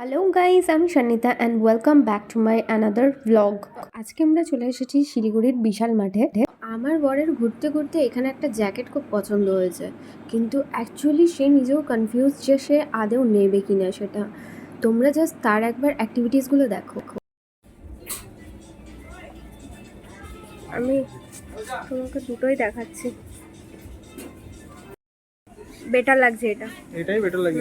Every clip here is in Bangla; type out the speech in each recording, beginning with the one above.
হ্যালো গাইস, আমি Shanita and welcome back to my another blog. আজকে আমরা চলে এসেছি শিলিগুড়ির বিশাল মাঠে। আমার বরের ঘুরতে ঘুরতে এখানে একটা জ্যাকেট খুব পছন্দ হয়েছে, কিন্তু অ্যাকচুয়ালি সে নিজেও কনফিউজ যে সে আদেও নেবে কিনা সেটা। তোমরা জাস্ট তার একবার অ্যাক্টিভিটিসগুলো দেখো। আমি তোমাকে দুটোই দেখাচ্ছি, বেটার লাগছে এটা। এটাই বেটার লাগে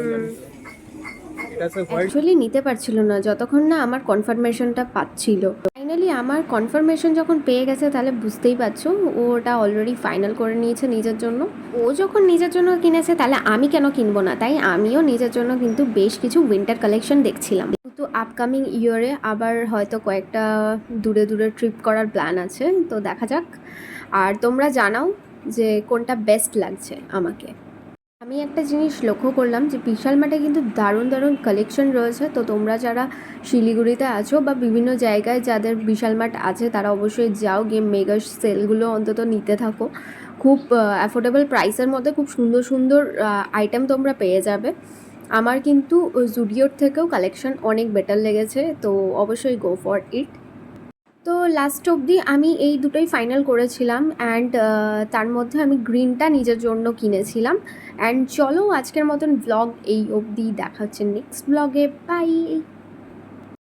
এটা আছে হোয়াইট। অ্যাকচুয়ালি নিতে পারছিল না যতক্ষণ না আমার কনফার্মেশনটা পাচ্ছিল। ফাইনালি আমার কনফার্মেশন যখন পেয়ে গেছে তাহলে বুঝতেই পারছো ও ওটা অলরেডি ফাইনাল করে নিয়েছে নিজের জন্য। ও যখন নিজের জন্য কিনেছে তাহলে আমি কেন কিনবো না, তাই আমিও নিজের জন্য কিন্তু বেশ কিছু উইন্টার কালেকশন দেখছিলাম। তো আপকামিং ইয়ারে আবার হয়তো কয়েকটা দূরে দূরে ট্রিপ করার প্ল্যান আছে, তো দেখা যাক। আর তোমরা জানাও যে কোনটা বেস্ট লাগছে আমাকে। আমি একটা জিনিস লক্ষ্য করলাম যে বিশাল মাঠে কিন্তু দারুণ দারুণ কালেকশন রয়েছে। তো তোমরা যারা শিলিগুড়িতে আছো বা বিভিন্ন জায়গায় যাদের বিশাল মাঠ আছে তারা অবশ্যই যাও, গিয়ে মেগা সেলগুলো অন্তত নিতে থাকো। খুব অ্যাফোর্ডেবল প্রাইসের মধ্যে খুব সুন্দর সুন্দর আইটেম তোমরা পেয়ে যাবে। আমার কিন্তু জুডিওর থেকেও কালেকশন অনেক বেটার লেগেছে, তো অবশ্যই গো ফর ইট। তো লাস্ট অবধি আমি এই দুটোই ফাইনাল করেছিলাম অ্যান্ড তার মধ্যে আমি গ্রিনটা নিজের জন্য কিনেছিলাম। অ্যান্ড চলো আজকের মতন ব্লগ এই অবধি, দেখা হচ্ছে নেক্সট ব্লগে, বাই।